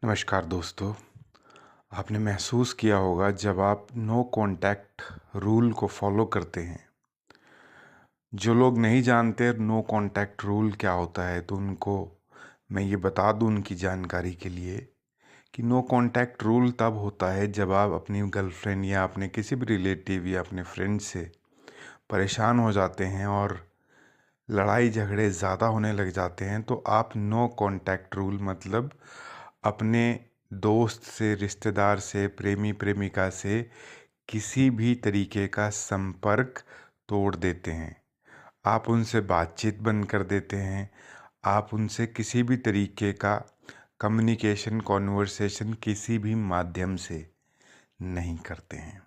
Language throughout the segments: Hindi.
नमस्कार दोस्तों। आपने महसूस किया होगा जब आप नो कांटेक्ट रूल को फॉलो करते हैं। जो लोग नहीं जानते नो कांटेक्ट रूल क्या होता है तो उनको मैं ये बता दूं उनकी जानकारी के लिए कि नो कांटेक्ट रूल तब होता है जब आप अपनी गर्लफ्रेंड या अपने किसी भी रिलेटिव या अपने फ्रेंड से परेशान हो जाते हैं और लड़ाई झगड़े ज़्यादा होने लग जाते हैं तो आप नो कांटेक्ट रूल मतलब अपने दोस्त से, रिश्तेदार से, प्रेमी प्रेमिका से किसी भी तरीके का संपर्क तोड़ देते हैं। आप उनसे बातचीत बंद कर देते हैं। आप उनसे किसी भी तरीके का कम्युनिकेशन, कॉन्वर्सेशन किसी भी माध्यम से नहीं करते हैं।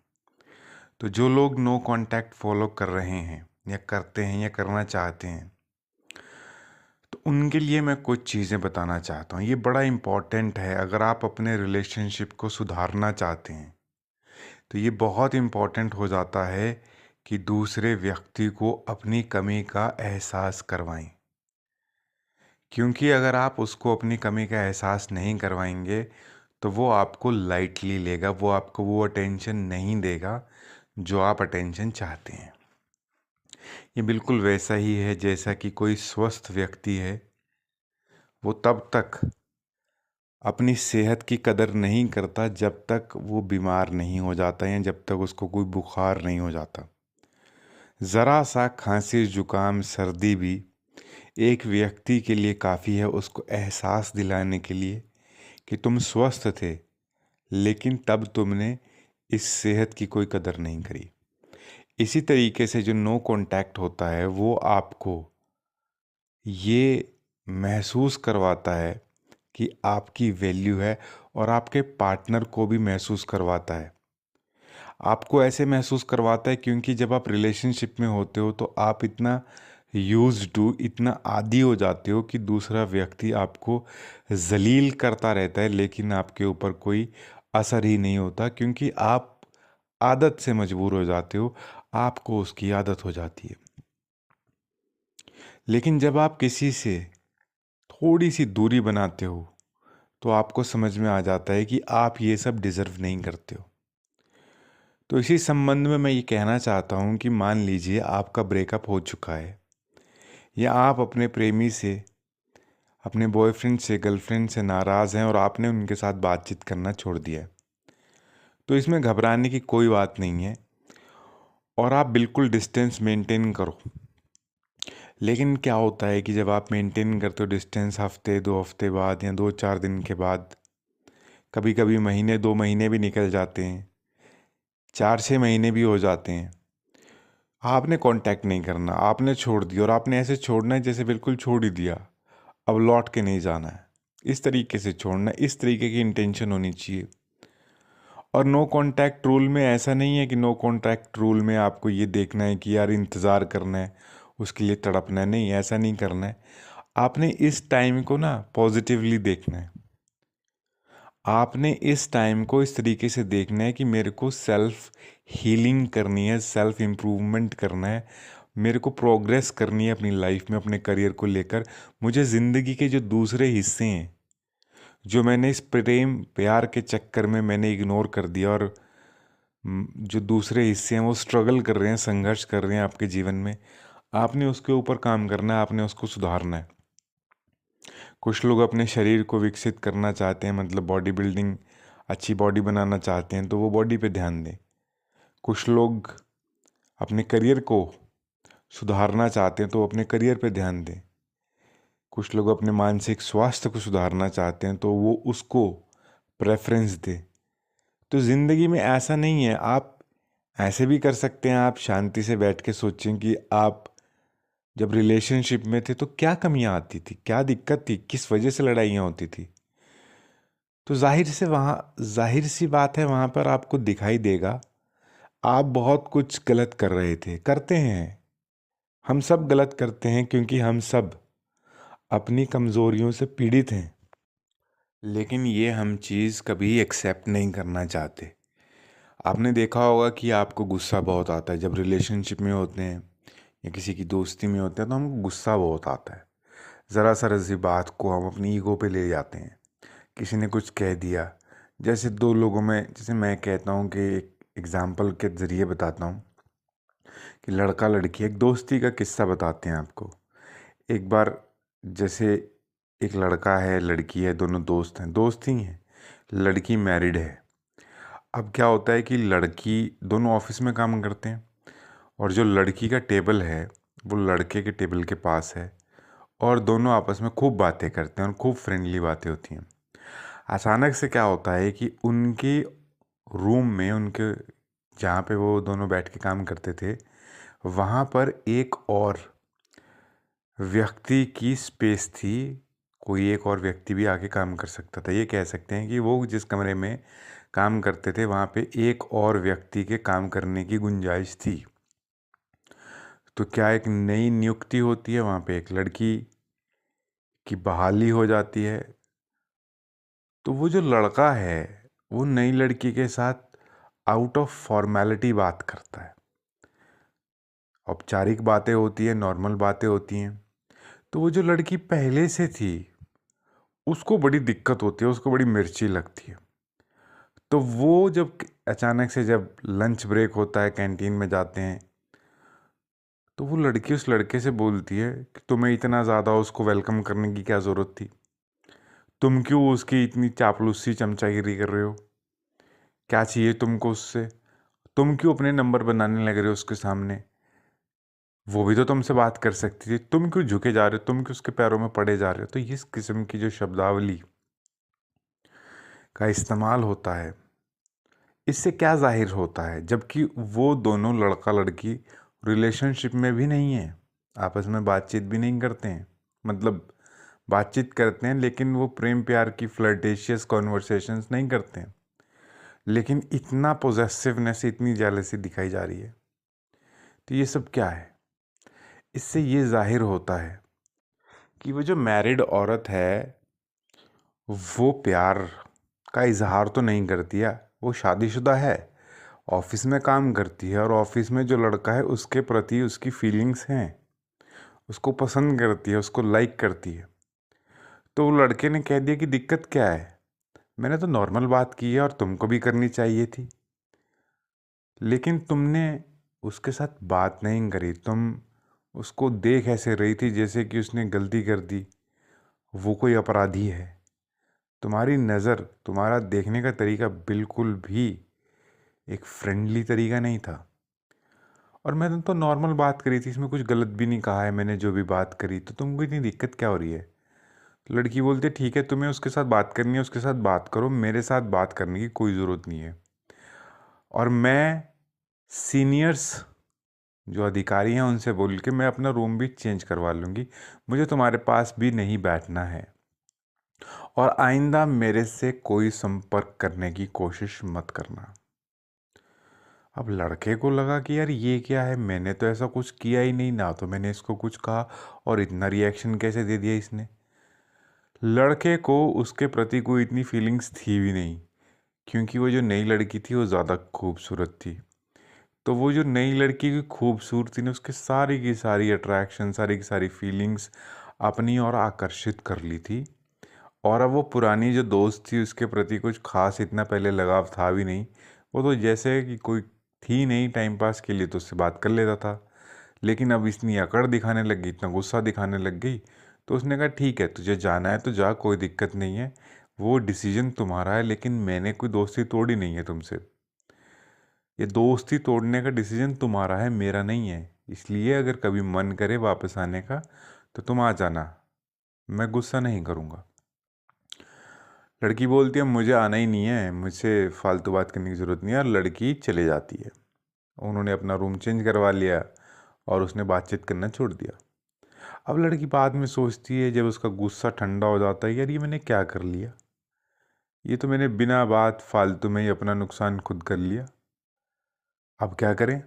तो जो लोग नो कांटेक्ट फॉलो कर रहे हैं या करते हैं या करना चाहते हैं तो उनके लिए मैं कुछ चीज़ें बताना चाहता हूँ। ये बड़ा इम्पॉर्टेंट है। अगर आप अपने रिलेशनशिप को सुधारना चाहते हैं तो ये बहुत इम्पॉर्टेंट हो जाता है कि दूसरे व्यक्ति को अपनी कमी का एहसास करवाएं। क्योंकि अगर आप उसको अपनी कमी का एहसास नहीं करवाएंगे तो वो आपको लाइटली लेगा, वो आपको वो अटेंशन नहीं देगा जो आप अटेंशन चाहते हैं। ये बिल्कुल वैसा ही है जैसा कि कोई स्वस्थ व्यक्ति है, वो तब तक अपनी सेहत की कदर नहीं करता जब तक वो बीमार नहीं हो जाता या जब तक उसको कोई बुखार नहीं हो जाता। ज़रा सा खांसी, जुकाम, सर्दी भी एक व्यक्ति के लिए काफ़ी है उसको एहसास दिलाने के लिए कि तुम स्वस्थ थे, लेकिन तब तुमने इस सेहत की कोई कदर नहीं करी। इसी तरीके से जो नो कांटेक्ट होता है वो आपको ये महसूस करवाता है कि आपकी वैल्यू है और आपके पार्टनर को भी महसूस करवाता है। आपको ऐसे महसूस करवाता है क्योंकि जब आप रिलेशनशिप में होते हो तो आप इतना यूज्ड टू, इतना आदी हो जाते हो कि दूसरा व्यक्ति आपको जलील करता रहता है लेकिन आपके ऊपर कोई असर ही नहीं होता, क्योंकि आप आदत से मजबूर हो जाते हो, आपको उसकी आदत हो जाती है। लेकिन जब आप किसी से थोड़ी सी दूरी बनाते हो तो आपको समझ में आ जाता है कि आप ये सब डिज़र्व नहीं करते हो। तो इसी संबंध में मैं ये कहना चाहता हूँ कि मान लीजिए आपका ब्रेकअप हो चुका है या आप अपने प्रेमी से, अपने बॉयफ्रेंड से, गर्लफ्रेंड से नाराज़ हैं और आपने उनके साथ बातचीत करना छोड़ दिया है। तो इसमें घबराने की कोई बात नहीं है और आप बिल्कुल डिस्टेंस मेंटेन करो। लेकिन क्या होता है कि जब आप मेंटेन करते हो डिस्टेंस, हफ्ते 2 हफ्ते बाद या 2-4 दिन के बाद, कभी कभी महीने 2 महीने भी निकल जाते हैं, 4-6 महीने भी हो जाते हैं, आपने कांटेक्ट नहीं करना, आपने छोड़ दिया और आपने ऐसे छोड़ना है जैसे बिल्कुल छोड़ ही दिया, अब लौट के नहीं जाना है। इस तरीके से छोड़ना, इस तरीके की इंटेंशन होनी चाहिए। और नो कांटेक्ट रूल में ऐसा नहीं है कि नो कांटेक्ट रूल में आपको ये देखना है कि यार इंतज़ार करना है, उसके लिए तड़पना है। नहीं, ऐसा नहीं करना है। आपने इस टाइम को ना पॉजिटिवली देखना है। आपने इस टाइम को इस तरीके से देखना है कि मेरे को सेल्फ हीलिंग करनी है, सेल्फ इम्प्रूवमेंट करना है, मेरे को प्रोग्रेस करनी है अपनी लाइफ में, अपने करियर को लेकर। मुझे ज़िंदगी के जो दूसरे हिस्से हैं जो मैंने इस प्रेम प्यार के चक्कर में मैंने इग्नोर कर दिया, और जो दूसरे हिस्से हैं वो स्ट्रगल कर रहे हैं, संघर्ष कर रहे हैं आपके जीवन में, आपने उसके ऊपर काम करना है, आपने उसको सुधारना है। कुछ लोग अपने शरीर को विकसित करना चाहते हैं, मतलब बॉडी बिल्डिंग, अच्छी बॉडी बनाना चाहते हैं तो वो बॉडी पे ध्यान दें। कुछ लोग अपने करियर को सुधारना चाहते हैं तो अपने करियर पे ध्यान दें। कुछ लोग अपने मानसिक स्वास्थ्य को सुधारना चाहते हैं तो वो उसको प्रेफरेंस दें। तो ज़िंदगी में ऐसा नहीं है, आप ऐसे भी कर सकते हैं। आप शांति से बैठ के सोचें कि आप जब रिलेशनशिप में थे तो क्या कमियां आती थी, क्या दिक्कत थी, किस वजह से लड़ाइयाँ होती थी। तो जाहिर सी बात है, वहाँ पर आपको दिखाई देगा आप बहुत कुछ गलत कर रहे थे, करते हैं। हम सब गलत करते हैं क्योंकि हम सब अपनी कमज़ोरियों से पीड़ित हैं, लेकिन ये हम चीज़ कभी एक्सेप्ट नहीं करना चाहते। आपने देखा होगा कि आपको गुस्सा बहुत आता है जब रिलेशनशिप में होते हैं या किसी की दोस्ती में होते हैं, तो हमको गुस्सा बहुत आता है। ज़रा सी बात को हम अपनी ईगो पे ले जाते हैं किसी ने कुछ कह दिया, जैसे दो लोगों में, जैसे मैं कहता हूँ कि एक एग्ज़ाम्पल के ज़रिए बताता हूँ कि लड़का लड़की, एक दोस्ती का किस्सा बताते हैं आपको। एक बार जैसे एक लड़का है, लड़की है, दोनों दोस्त हैं, दोस्त ही हैं। लड़की मैरिड है। अब क्या होता है कि लड़की, दोनों ऑफिस में काम करते हैं और जो लड़की का टेबल है वो लड़के के टेबल के पास है और दोनों आपस में खूब बातें करते हैं और खूब फ्रेंडली बातें होती हैं। अचानक से क्या होता है कि उनके रूम में, उनके जहाँ पे वो दोनों बैठ के काम करते थे, वहाँ पर एक और व्यक्ति की स्पेस थी। कोई एक और व्यक्ति भी आके काम कर सकता था। ये कह सकते हैं कि वो जिस कमरे में काम करते थे वहाँ पे एक और व्यक्ति के काम करने की गुंजाइश थी। तो क्या एक नई नियुक्ति होती है, वहाँ पे एक लड़की की बहाली हो जाती है। तो वो जो लड़का है वो नई लड़की के साथ आउट ऑफ फॉर्मेलिटी बात करता है। औपचारिक बातें होती है, नॉर्मल बातें होती हैं। तो वो जो लड़की पहले से थी उसको बड़ी दिक्कत होती है, उसको बड़ी मिर्ची लगती है। तो वो जब अचानक से, जब लंच ब्रेक होता है, कैंटीन में जाते हैं, तो वो लड़की उस लड़के से बोलती है कि तुम्हें इतना ज़्यादा उसको वेलकम करने की क्या ज़रूरत थी? तुम क्यों उसकी इतनी चापलूसी चमचागिरी कर रहे हो? क्या चाहिए तुमको उससे? तुम क्यों अपने नंबर बनाने लग रहे हो उसके सामने? वो भी तो तुमसे बात कर सकती थी। तुम क्यों झुके जा रहे हो? तुम क्यों उसके पैरों में पड़े जा रहे हो? तो इस किस्म की जो शब्दावली का इस्तेमाल होता है, इससे क्या जाहिर होता है? जबकि वो दोनों, लड़का लड़की, रिलेशनशिप में भी नहीं है, आपस में बातचीत भी नहीं करते हैं। मतलब बातचीत करते हैं लेकिन वो प्रेम प्यार की फ्लर्टेशियस कॉन्वर्सेशंस नहीं करते हैं। लेकिन इतना पोजेसिवनेस, इतनी जेलसी दिखाई जा रही है। तो ये सब क्या है? इससे ये जाहिर होता है कि वो जो मैरिड औरत है वो प्यार का इजहार तो नहीं करती है। वो शादीशुदा है, ऑफिस में काम करती है और ऑफिस में जो लड़का है उसके प्रति उसकी फीलिंग्स हैं, उसको पसंद करती है, उसको लाइक करती है। तो वो लड़के ने कह दिया कि दिक्कत क्या है, मैंने तो नॉर्मल बात की है और तुमको भी करनी चाहिए थी, लेकिन तुमने उसके साथ बात नहीं करी। तुम उसको देख ऐसे रही थी जैसे कि उसने गलती कर दी, वो कोई अपराधी है। तुम्हारी नज़र, तुम्हारा देखने का तरीका बिल्कुल भी एक फ्रेंडली तरीका नहीं था। और मैंने तो नॉर्मल बात करी थी, इसमें कुछ गलत भी नहीं कहा है मैंने जो भी बात करी, तो तुमको इतनी दिक्कत क्या हो रही है? तो लड़की बोलती है ठीक है, तुम्हें उसके साथ बात करनी है, उसके साथ बात करो, मेरे साथ बात करने की कोई ज़रूरत नहीं है। और मैं सीनियर्स जो अधिकारी हैं उनसे बोल के मैं अपना रूम भी चेंज करवा लूँगी, मुझे तुम्हारे पास भी नहीं बैठना है और आइंदा मेरे से कोई संपर्क करने की कोशिश मत करना। अब लड़के को लगा कि यार ये क्या है, मैंने तो ऐसा कुछ किया ही नहीं, ना तो मैंने इसको कुछ कहा और इतना रिएक्शन कैसे दे दिया इसने। लड़के को उसके प्रति कोई इतनी फीलिंग्स थी भी नहीं, क्योंकि वो जो नई लड़की थी वो ज़्यादा खूबसूरत थी। तो वो जो नई लड़की की खूबसूरती ने उसके सारी की सारी अट्रैक्शन, सारी की सारी फीलिंग्स अपनी ओर आकर्षित कर ली थी। और अब वो पुरानी जो दोस्त थी उसके प्रति कुछ खास इतना पहले लगाव था भी नहीं। वो तो जैसे कि कोई थी नहीं, टाइम पास के लिए तो उससे बात कर लेता था। लेकिन अब इतनी अकड़ दिखाने लग गई, इतना गुस्सा दिखाने लग गई, तो उसने कहा ठीक है, तुझे जाना है तो जा, कोई दिक्कत नहीं है, वो डिसीजन तुम्हारा है, लेकिन मैंने कोई दोस्ती तोड़ी नहीं है तुमसे। ये दोस्ती तोड़ने का डिसीजन तुम्हारा है, मेरा नहीं है। इसलिए अगर कभी मन करे वापस आने का तो तुम आ जाना, मैं गुस्सा नहीं करूँगा। लड़की बोलती है मुझे आना ही नहीं है, मुझसे फालतू बात करने की ज़रूरत नहीं है, और लड़की चले जाती है। उन्होंने अपना रूम चेंज करवा लिया और उसने बातचीत करना छोड़ दिया। अब लड़की बाद में सोचती है, जब उसका गुस्सा ठंडा हो जाता है, यार ये मैंने क्या कर लिया, ये तो मैंने बिना बात फालतू में ही अपना नुकसान खुद कर लिया, अब क्या करें?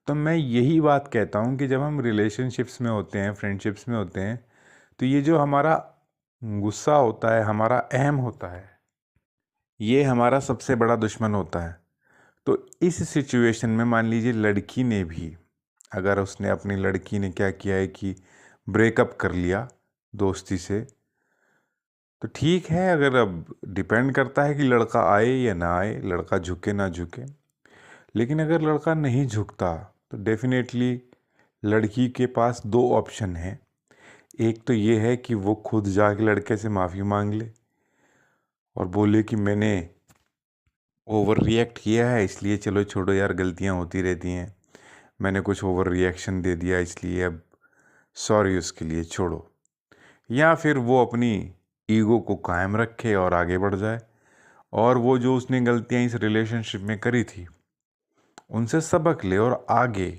तो मैं यही बात कहता हूँ कि जब हम रिलेशनशिप्स में होते हैं, फ्रेंडशिप्स में होते हैं, तो ये जो हमारा गुस्सा होता है, हमारा अहम होता है, ये हमारा सबसे बड़ा दुश्मन होता है। तो इस सिचुएशन में मान लीजिए लड़की ने भी, अगर उसने, अपनी लड़की ने क्या किया है कि ब्रेकअप कर लिया दोस्ती से, तो ठीक है, अगर अब डिपेंड करता है कि लड़का आए या ना आए, लड़का झुके ना झुके। लेकिन अगर लड़का नहीं झुकता तो डेफिनेटली लड़की के पास दो ऑप्शन हैं। एक तो ये है कि वो खुद जाके लड़के से माफ़ी मांग ले और बोले कि मैंने ओवर रिएक्ट किया है, इसलिए चलो छोड़ो यार, गलतियां होती रहती हैं, मैंने कुछ ओवर रिएक्शन दे दिया, इसलिए अब सॉरी उसके लिए, छोड़ो। या फिर वो अपनी ईगो को कायम रखे और आगे बढ़ जाए, और वो जो उसने गलतियां इस रिलेशनशिप में करी थी उनसे सबक ले और आगे,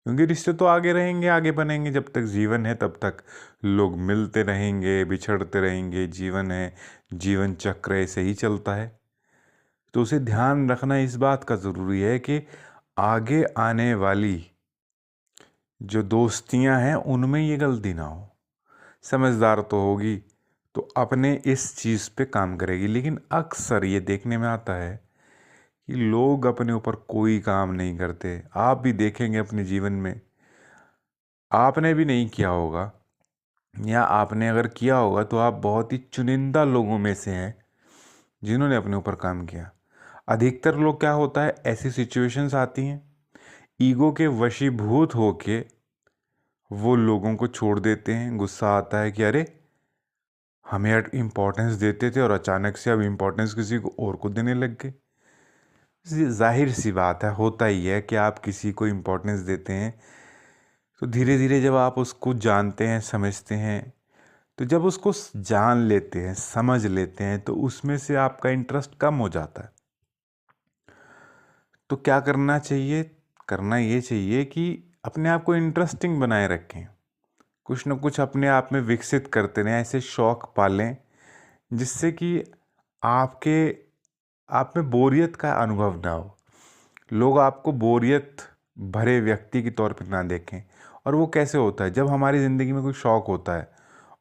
क्योंकि रिश्ते तो आगे रहेंगे, आगे बनेंगे, जब तक जीवन है तब तक लोग मिलते रहेंगे, बिछड़ते रहेंगे, जीवन है, जीवन चक्र ऐसे ही चलता है। तो उसे ध्यान रखना इस बात का ज़रूरी है कि आगे आने वाली जो दोस्तियां हैं उनमें ये गलती ना हो। समझदार तो होगी तो अपने इस चीज़ पे काम करेगी। लेकिन अक्सर ये देखने में आता है कि लोग अपने ऊपर कोई काम नहीं करते। आप भी देखेंगे अपने जीवन में, आपने भी नहीं किया होगा, या आपने अगर किया होगा तो आप बहुत ही चुनिंदा लोगों में से हैं जिन्होंने अपने ऊपर काम किया। अधिकतर लोग, क्या होता है, ऐसी सिचुएशंस आती हैं, ईगो के वशीभूत होके वो लोगों को छोड़ देते हैं। गुस्सा आता है कि अरे, हमें इम्पोर्टेंस देते थे और अचानक से अब इम्पोर्टेंस किसी को और को देने लग गए। जाहिर सी बात है, होता ही है कि आप किसी को इम्पोर्टेंस देते हैं तो धीरे धीरे जब आप उसको जानते हैं, समझते हैं, तो जब उसको जान लेते हैं, समझ लेते हैं, तो उसमें से आपका इंटरेस्ट कम हो जाता है। तो क्या करना चाहिए? करना ये चाहिए कि अपने आप को इंटरेस्टिंग बनाए रखें, कुछ न कुछ अपने आप में विकसित करते रहें, ऐसे शौक पालें जिससे कि आपके आप में बोरियत का अनुभव ना हो, लोग आपको बोरियत भरे व्यक्ति के तौर पर ना देखें। और वो कैसे होता है? जब हमारी ज़िंदगी में कोई शौक होता है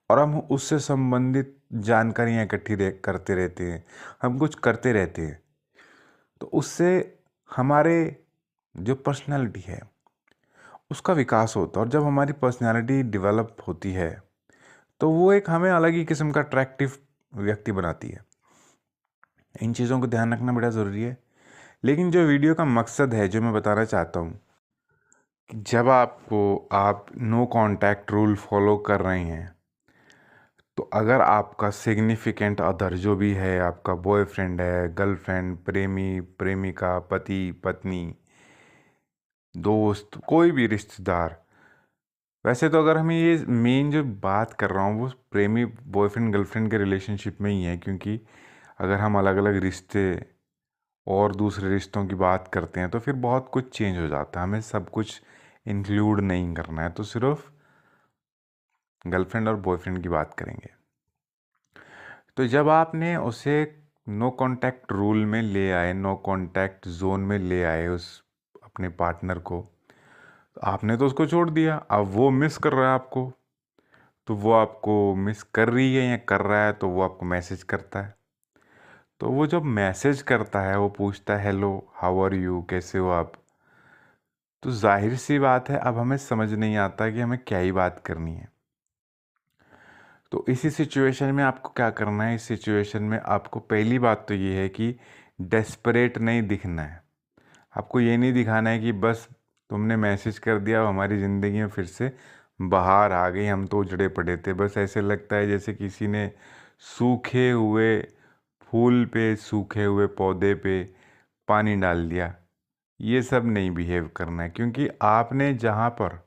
और हम उससे संबंधित जानकारियाँ इकट्ठी करते रहते हैं, हम कुछ करते रहते हैं, तो उससे हमारे जो पर्सनालिटी है उसका विकास होता है। और जब हमारी पर्सनालिटी डेवलप होती है तो वो एक हमें अलग ही किस्म का अट्रैक्टिव व्यक्ति बनाती है। इन चीज़ों को ध्यान रखना बड़ा ज़रूरी है। लेकिन जो वीडियो का मकसद है, जो मैं बताना चाहता हूँ, कि जब आप नो कांटेक्ट रूल फॉलो कर रहे हैं, तो अगर आपका सिग्निफिकेंट अदर जो भी है, आपका बॉयफ्रेंड है, गर्लफ्रेंड, प्रेमी, प्रेमिका, पति, पत्नी, दोस्त, कोई भी रिश्तेदार, वैसे तो अगर हमें ये मेन जो बात कर रहा हूँ वो प्रेमी, बॉयफ्रेंड, गर्लफ्रेंड के रिलेशनशिप में ही है, क्योंकि अगर हम अलग अलग रिश्ते और दूसरे रिश्तों की बात करते हैं तो फिर बहुत कुछ चेंज हो जाता है, हमें सब कुछ इंक्लूड नहीं करना है, तो सिर्फ गर्लफ्रेंड और बॉयफ्रेंड की बात करेंगे। तो जब आपने उसे नो कांटेक्ट रूल में ले आए, नो कांटेक्ट जोन में ले आए उस अपने पार्टनर को, तो आपने तो उसको छोड़ दिया, अब वो मिस कर रहा है आपको, तो वो आपको मिस कर रही है या कर रहा है, तो वो आपको मैसेज करता है। तो वो जब मैसेज करता है, वो पूछता है हेलो, हाउ आर यू, कैसे हो आप, तो जाहिर सी बात है अब हमें समझ नहीं आता कि हमें क्या ही बात करनी है। तो इसी सिचुएशन में आपको क्या करना है? इस सिचुएशन में आपको पहली बात तो ये है कि डेस्परेट नहीं दिखना है। आपको ये नहीं दिखाना है कि बस तुमने मैसेज कर दिया, हमारी ज़िंदगी में फिर से बाहर आ गई, हम तो उजड़े पड़े थे। बस ऐसे लगता है जैसे किसी ने सूखे हुए फूल पे, सूखे हुए पौधे पे पानी डाल दिया। ये सब नहीं बिहेव करना है, क्योंकि आपने जहाँ पर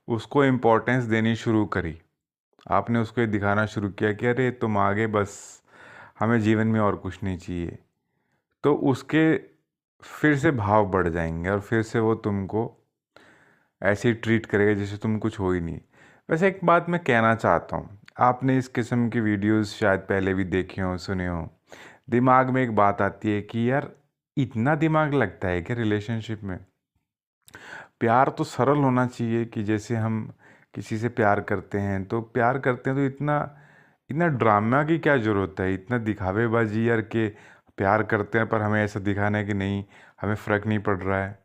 उसको इम्पोर्टेंस देनी शुरू करी, आपने उसको ये दिखाना शुरू किया कि अरे तुम आगे, बस हमें जीवन में और कुछ नहीं चाहिए, तो उसके फिर से भाव बढ़ जाएंगे और फिर से वो तुमको ऐसे ही ट्रीट करेगा जैसे तुम कुछ हो ही नहीं। वैसे एक बात मैं कहना चाहता हूँ, आपने इस किस्म की वीडियोस शायद पहले भी देखे हो, सुने हो। दिमाग में एक बात आती है कि यार, इतना दिमाग लगता है कि रिलेशनशिप में प्यार तो सरल होना चाहिए, कि जैसे हम किसी से प्यार करते हैं तो तो इतना इतना ड्रामा की क्या ज़रूरत है, इतना दिखावेबाजी यार, के प्यार करते हैं पर हमें ऐसा दिखाना है कि नहीं, हमें फ़र्क नहीं पड़ रहा है।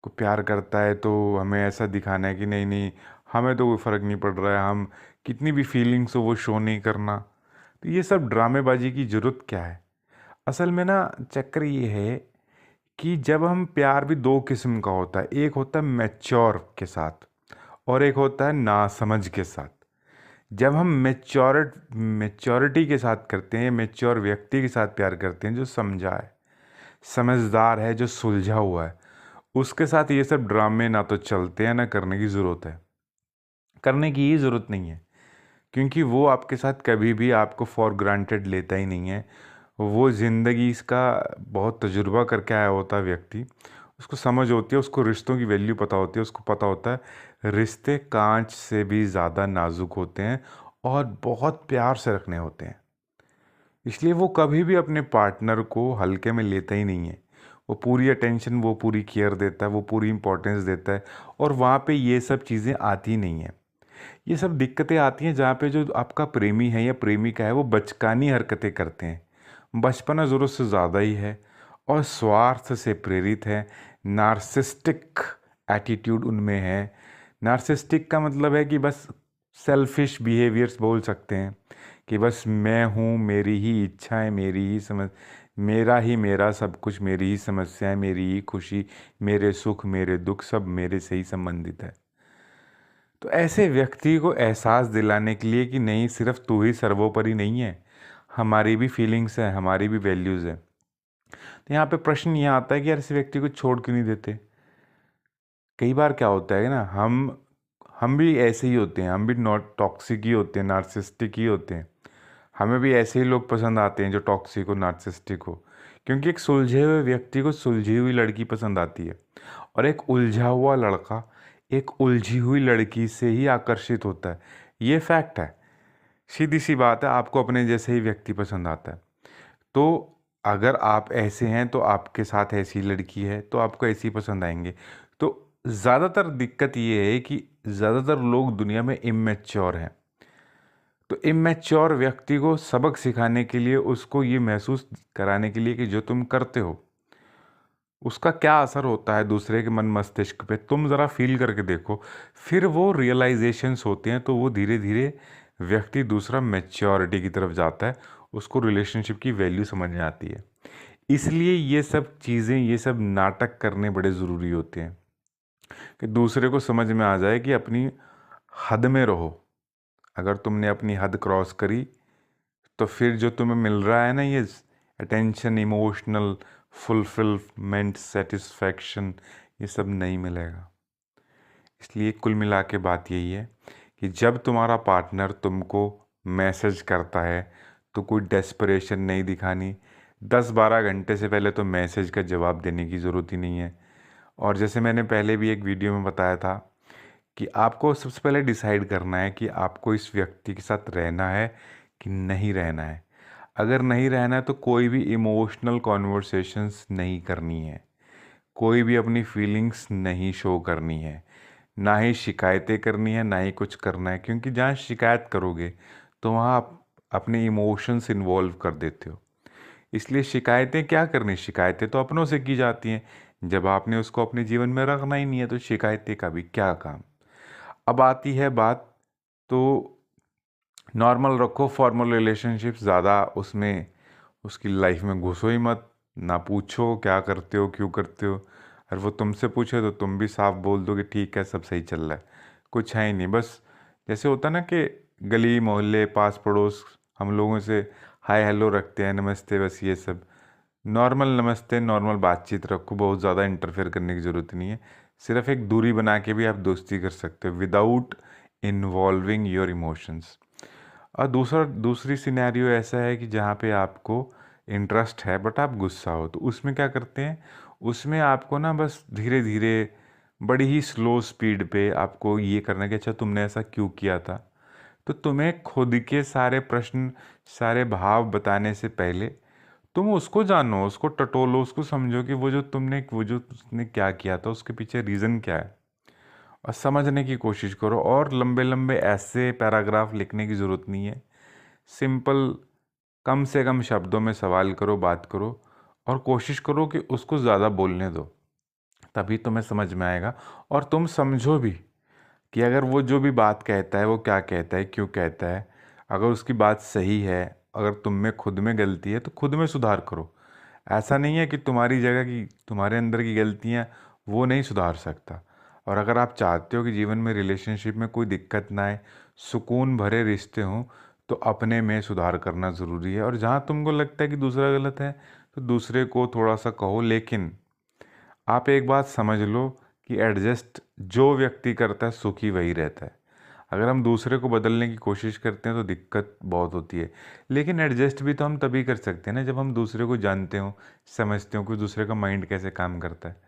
को प्यार करता है तो हमें ऐसा दिखाना है कि नहीं नहीं, हमें तो कोई फ़र्क नहीं पड़ रहा है, हम कितनी भी फीलिंग्स हो वो शो नहीं करना। तो ये सब ड्रामेबाजी की ज़रूरत क्या है? असल में ना चक्कर ये है कि जब हम प्यार भी दो किस्म का होता है, एक होता है मैच्योर के साथ और एक होता है नासमझ के साथ। जब हम मैच्योरिटी के साथ करते हैं, मैच्योर व्यक्ति के साथ प्यार करते हैं जो समझा है, समझदार है, जो सुलझा हुआ है, उसके साथ ये सब ड्रामे ना तो चलते हैं ना करने की ज़रूरत है। करने की ही ज़रूरत नहीं है, क्योंकि वो आपके साथ कभी भी आपको फॉर ग्रांटेड लेता ही नहीं है। वो ज़िंदगी इसका बहुत तजुर्बा करके आया होता है व्यक्ति, उसको समझ होती है, उसको रिश्तों की वैल्यू पता होती है, उसको पता होता है रिश्ते कांच से भी ज़्यादा नाजुक होते हैं और बहुत प्यार से रखने होते हैं। इसलिए वो कभी भी अपने पार्टनर को हल्के में लेता ही नहीं है। वो पूरी अटेंशन, वो पूरी केयर देता है, वो पूरी इंपॉर्टेंस देता है, और वहाँ पे ये सब चीज़ें आती नहीं हैं। ये सब दिक्कतें आती हैं जहाँ पे जो आपका प्रेमी है या प्रेमिका है वो बचकानी हरकतें करते हैं। बचपना ज़रूरत से ज़्यादा ही है और स्वार्थ से प्रेरित है। नार्सिस्टिक एटीट्यूड उनमें है। नार्सिस्टिक का मतलब है कि बस सेल्फिश बिहेवियर्स बोल सकते हैं कि बस मैं हूँ, मेरी ही इच्छाएं, मेरी ही समझ, मेरा ही मेरा सब कुछ, मेरी ही समस्याएं, मेरी ही खुशी, मेरे सुख मेरे दुख सब मेरे से ही संबंधित है। तो ऐसे व्यक्ति को एहसास दिलाने के लिए कि नहीं, सिर्फ तू ही सर्वोपरि नहीं है, हमारी भी फीलिंग्स हैं, हमारी भी वैल्यूज़ हैं। तो यहाँ पे प्रश्न यह आता है कि यार ऐसे व्यक्ति को छोड़ क्यों नहीं देते? कई बार क्या होता है ना, हम भी ऐसे ही होते हैं, हम भी नॉट टॉक्सिक ही होते हैं, नार्सिस्टिक ही होते हैं। हमें भी ऐसे ही लोग पसंद आते हैं जो टॉक्सिक हो, नार्सिस्टिक हो, क्योंकि एक सुलझे हुए व्यक्ति को सुलझी हुई लड़की पसंद आती है और एक उलझा हुआ लड़का एक उलझी हुई लड़की से ही आकर्षित होता है। ये फैक्ट है, सीधी सी बात है, आपको अपने जैसे ही व्यक्ति पसंद आता है। तो अगर आप ऐसे हैं तो आपके साथ ऐसी लड़की है तो आपको ऐसी पसंद आएंगे। तो ज़्यादातर दिक्कत ये है कि ज़्यादातर लोग दुनिया में इमेच्योर हैं। तो इमेच्योर व्यक्ति को सबक सिखाने के लिए, उसको ये महसूस कराने के लिए कि जो तुम करते हो उसका क्या असर होता है दूसरे के मन मस्तिष्क पे, तुम ज़रा फील करके देखो, फिर वो रियलाइजेशंस होते हैं। तो वो धीरे धीरे व्यक्ति दूसरा मैच्योरिटी की तरफ जाता है, उसको रिलेशनशिप की वैल्यू समझ में आती है। इसलिए ये सब चीज़ें, ये सब नाटक करने बड़े ज़रूरी होते हैं कि दूसरे को समझ में आ जाए कि अपनी हद में रहो। अगर तुमने अपनी हद क्रॉस करी तो फिर जो तुम्हें मिल रहा है ना, ये अटेंशन, इमोशनल फुलफिलमेंट, सेटिस्फैक्शन, ये सब नहीं मिलेगा। इसलिए कुल मिला के बात यही है कि जब तुम्हारा पार्टनर तुमको मैसेज करता है तो कोई डेस्परेशन नहीं दिखानी। 10-12 घंटे से पहले तो मैसेज का जवाब देने की ज़रूरत ही नहीं है। और जैसे मैंने पहले भी एक वीडियो में बताया था कि आपको सबसे पहले डिसाइड करना है कि आपको इस व्यक्ति के साथ रहना है कि नहीं रहना है। अगर नहीं रहना है तो कोई भी इमोशनल कॉन्वर्सेशंस नहीं करनी है, कोई भी अपनी फीलिंग्स नहीं शो करनी है, ना ही शिकायतें करनी है, ना ही कुछ करना है। क्योंकि जहाँ शिकायत करोगे तो वहाँ आप अपने इमोशंस इन्वॉल्व कर देते हो। इसलिए शिकायतें क्या करनी, शिकायतें तो अपनों से की जाती हैं। जब आपने उसको अपने जीवन में रखना ही नहीं है तो शिकायतें का भी क्या काम। अब आती है बात, तो नॉर्मल रखो, फॉर्मल रिलेशनशिप, ज़्यादा उसमें उसकी लाइफ में घुसो ही मत। ना पूछो क्या करते हो, क्यों करते हो। और वो तुमसे पूछे तो तुम भी साफ बोल दो कि ठीक है, सब सही चल रहा है, कुछ है ही नहीं। बस जैसे होता ना कि गली मोहल्ले पास पड़ोस हम लोगों से हाय हेलो रखते हैं, नमस्ते, बस ये सब नॉर्मल नमस्ते, नॉर्मल बातचीत रखो, बहुत ज़्यादा इंटरफेयर करने की ज़रूरत नहीं है। सिर्फ एक दूरी बना के भी आप दोस्ती कर सकते हो विदाउट इन्वॉल्विंग योर इमोशंस। और दूसरी सिनेरियो ऐसा है कि जहाँ पे आपको इंटरेस्ट है बट आप गुस्सा हो, तो उसमें क्या करते हैं, उसमें आपको ना बस धीरे धीरे बड़ी ही स्लो स्पीड पे आपको ये करना है कि अच्छा तुमने ऐसा क्यों किया था। तो तुम्हें खुद के सारे प्रश्न, सारे भाव बताने से पहले तुम उसको जानो, उसको टटोलो, उसको समझो कि वो जो उसने क्या किया था उसके पीछे रीज़न क्या है, और समझने की कोशिश करो। और लंबे लंबे ऐसे पैराग्राफ लिखने की ज़रूरत नहीं है। सिंपल, कम से कम शब्दों में सवाल करो, बात करो, और कोशिश करो कि उसको ज़्यादा बोलने दो, तभी तुम्हें समझ में आएगा। और तुम समझो भी कि अगर वो जो भी बात कहता है वो क्या कहता है, क्यों कहता है। अगर उसकी बात सही है अगर तुम में खुद में गलती है तो खुद में सुधार करो। ऐसा नहीं है कि तुम्हारी जगह की तुम्हारे अंदर की गलतियाँ वो नहीं सुधार सकता। और अगर आप चाहते हो कि जीवन में रिलेशनशिप में कोई दिक्कत ना आए, सुकून भरे रिश्ते हों, तो अपने में सुधार करना ज़रूरी है। और जहाँ तुमको लगता है कि दूसरा गलत है तो दूसरे को थोड़ा सा कहो, लेकिन आप एक बात समझ लो कि एडजस्ट जो व्यक्ति करता है सुखी वही रहता है। अगर हम दूसरे को बदलने की कोशिश करते हैं तो दिक्कत बहुत होती है। लेकिन एडजस्ट भी तो हम तभी कर सकते हैं ना जब हम दूसरे को जानते हो, समझते हो कि दूसरे का माइंड कैसे काम करता है।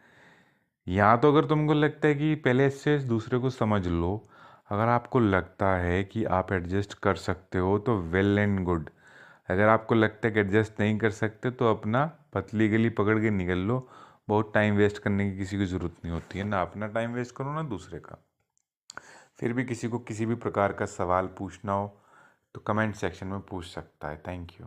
या तो अगर तुमको लगता है कि पहले से दूसरे को समझ लो, अगर आपको लगता है कि आप एडजस्ट कर सकते हो तो वेल एंड गुड। अगर आपको लगता है कि एडजस्ट नहीं कर सकते तो अपना पतली गली पकड़ के निकल लो। बहुत टाइम वेस्ट करने की किसी की ज़रूरत नहीं होती है, ना अपना टाइम वेस्ट करो ना दूसरे का। फिर भी किसी को किसी भी प्रकार का सवाल पूछना हो तो कमेंट सेक्शन में पूछ सकता है। Thank you.